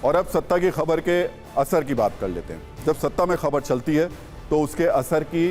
और अब सत्ता की खबर के असर की बात कर लेते हैं। जब सत्ता में खबर चलती है तो उसके असर की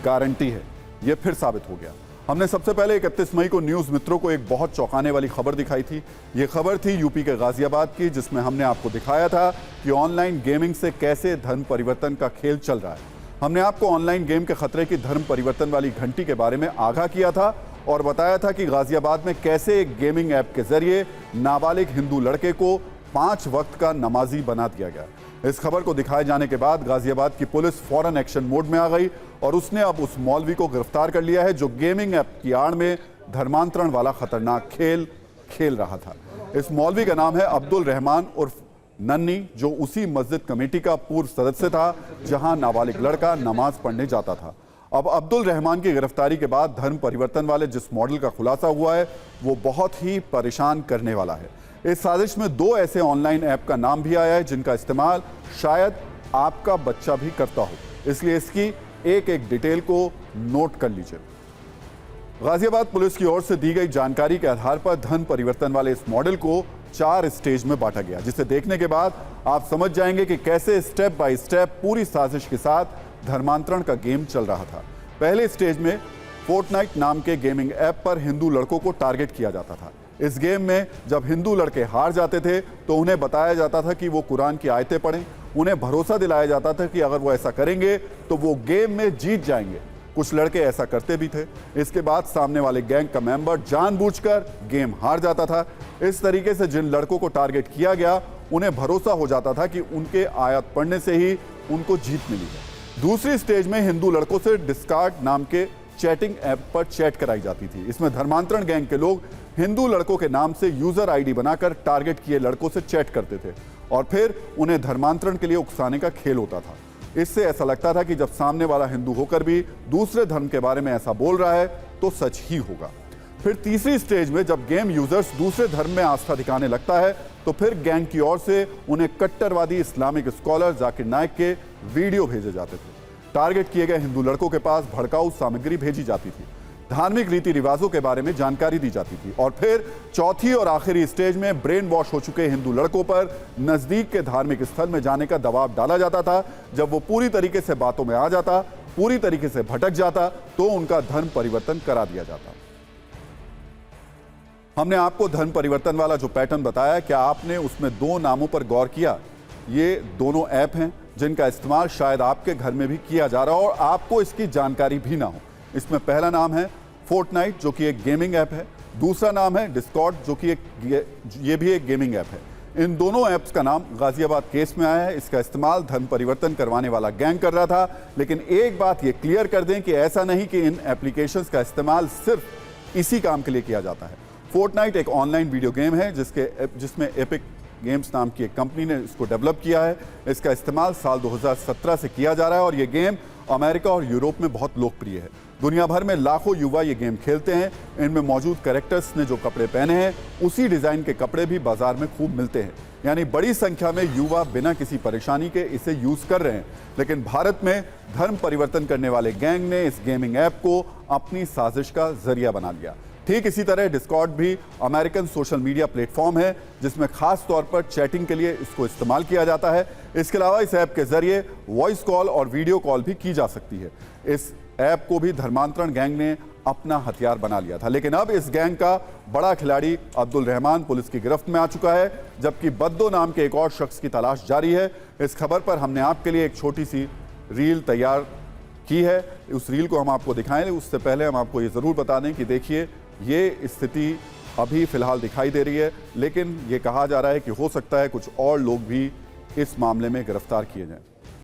गारंटी है, ये फिर साबित हो गया। हमने सबसे पहले 31 मई को न्यूज़ मित्रों को एक बहुत चौंकाने वाली खबर दिखाई थी। ये खबर थी यूपी के गाजियाबाद की, जिसमें हमने आपको दिखाया था कि ऑनलाइन गेमिंग से कैसे धर्म परिवर्तन का खेल चल रहा है। हमने आपको ऑनलाइन गेम के खतरे की धर्म परिवर्तन वाली घंटी के बारे में आगाह किया था और बताया था कि गाजियाबाद में कैसे एक गेमिंग ऐप के जरिए नाबालिग हिंदू लड़के को 5 वक्त का नमाजी बना दिया गया। इस खबर को दिखाए जाने के बाद गाजियाबाद की पुलिस फौरन एक्शन मोड में आ गई और उसने अब उस मौलवी को गिरफ्तार कर लिया है जो गेमिंग ऐप की आड़ में धर्मांतरण वाला खतरनाक खेल खेल रहा था। इस मौलवी का नाम है अब्दुल रहमान उर्फ नन्नी, जो उसी मस्जिद कमेटी का पूर्व सदस्य था जहां नाबालिग लड़का नमाज पढ़ने जाता था। अब अब्दुल रहमान की गिरफ्तारी के बाद धर्म परिवर्तन वाले जिस मॉडल का खुलासा हुआ है वो बहुत ही परेशान करने वाला है। इस साजिश में 2 ऐसे ऑनलाइन ऐप का नाम भी आया है जिनका इस्तेमाल शायद आपका बच्चा भी करता हो, इसलिए इसकी एक एक डिटेल को नोट कर लीजिए। गाजियाबाद पुलिस की ओर से दी गई जानकारी के आधार पर धर्म परिवर्तन वाले इस मॉडल को 4 स्टेज में बांटा गया, जिसे देखने के बाद आप समझ जाएंगे कि कैसे स्टेप बाय स्टेप पूरी साजिश के साथ धर्मांतरण का गेम चल रहा था। पहले स्टेज में फोर्टनाइट नाम के गेमिंग ऐप पर हिंदू लड़कों को टारगेट किया जाता था। इस गेम में जब हिंदू लड़के हार जाते थे तो उन्हें बताया जाता था कि वो कुरान की आयतें पढ़ें। उन्हें भरोसा दिलाया जाता था कि अगर वो ऐसा करेंगे तो वो गेम में जीत जाएंगे। कुछ लड़के ऐसा करते भी थे। इसके बाद सामने वाले गैंग का मेंबर जानबूझकर गेम हार जाता था। इस तरीके से जिन लड़कों को टारगेट किया गया उन्हें भरोसा हो जाता था कि उनके आयत पढ़ने से ही उनको जीत मिली है। दूसरी स्टेज में हिंदू लड़कों से डिस्कार्ड नाम के चैटिंग ऐप पर चैट कराई जाती थी। इसमें धर्मांतरण गैंग के लोग हिंदू लड़कों के नाम से यूजर आईडी बनाकर टारगेट किए लड़कों से चैट करते थे और फिर उन्हें धर्मांतरण के लिए उकसाने का खेल होता था। इससे ऐसा लगता था कि जब सामने वाला हिंदू होकर भी दूसरे धर्म के बारे में ऐसा बोल रहा है तो सच ही होगा। फिर तीसरी स्टेज में जब गेम यूजर्स दूसरे धर्म में आस्था दिखाने लगता है तो फिर गैंग की ओर से उन्हें कट्टरवादी इस्लामिक स्कॉलर जाकिर नाइक के वीडियो भेजे जाते थे। टारगेट किए गए हिंदू लड़कों के पास भड़काऊ सामग्री भेजी जाती थी, धार्मिक रीति रिवाजों के बारे में जानकारी दी जाती थी और फिर चौथी और आखिरी स्टेज में ब्रेन वॉश हो चुके हिंदू लड़कों पर नजदीक के धार्मिक स्थल में जाने का दबाव डाला जाता था। जब वो पूरी तरीके से बातों में आ जाता, पूरी तरीके से भटक जाता तो उनका धर्म परिवर्तन करा दिया जाता। हमने आपको धर्म परिवर्तन वाला जो पैटर्न बताया, क्या आपने उसमें 2 नामों पर गौर किया? ये दोनों ऐप हैं जिनका इस्तेमाल शायद आपके घर में भी किया जा रहा हो और आपको इसकी जानकारी भी ना हो। इसमें पहला नाम है फोर्टनाइट, जो कि एक गेमिंग ऐप है। दूसरा नाम है डिस्कॉर्ड, जो कि ये भी एक गेमिंग ऐप है। इन दोनों ऐप्स का नाम गाजियाबाद केस में आया है। इसका इस्तेमाल धर्म परिवर्तन करवाने वाला गैंग कर रहा था। लेकिन एक बात ये क्लियर कर दें कि ऐसा नहीं कि इन एप्लीकेशंस का इस्तेमाल सिर्फ इसी काम के लिए किया जाता है। फोर्टनाइट एक ऑनलाइन वीडियो गेम है जिसमें एपिक गेम्स नाम की एक कंपनी ने इसको डेवलप किया है। इसका इस्तेमाल साल 2017 से किया जा रहा है और ये गेम अमेरिका और यूरोप में बहुत लोकप्रिय है। दुनिया भर में लाखों युवा ये गेम खेलते हैं। इनमें मौजूद कैरेक्टर्स ने जो कपड़े पहने हैं उसी डिज़ाइन के कपड़े भी बाजार में खूब मिलते हैं, यानी बड़ी संख्या में युवा बिना किसी परेशानी के इसे यूज़ कर रहे हैं। लेकिन भारत में धर्म परिवर्तन करने वाले गैंग ने इस गेमिंग ऐप को अपनी साजिश का जरिया बना लिया। ठीक इसी तरह डिस्कॉर्ड भी अमेरिकन सोशल मीडिया प्लेटफॉर्म है जिसमें खास तौर पर चैटिंग के लिए इसको इस्तेमाल किया जाता है। इसके अलावा इस ऐप के जरिए वॉइस कॉल और वीडियो कॉल भी की जा सकती है। इस ऐप को भी धर्मांतरण गैंग ने अपना हथियार बना लिया था। लेकिन अब इस गैंग का बड़ा खिलाड़ी अब्दुल रहमान पुलिस की गिरफ्त में आ चुका है, जबकि बद्दो नाम के एक और शख्स की तलाश जारी है। इस खबर पर हमने आपके लिए एक छोटी सी रील तैयार की है। उस रील को हम आपको दिखाएं। उससे पहले हम आपको ये ज़रूर बता दें कि देखिए, ये स्थिति अभी फिलहाल दिखाई दे रही है, लेकिन ये कहा जा रहा है कि हो सकता है कुछ और लोग भी इस मामले में गिरफ्तार किए जाएं।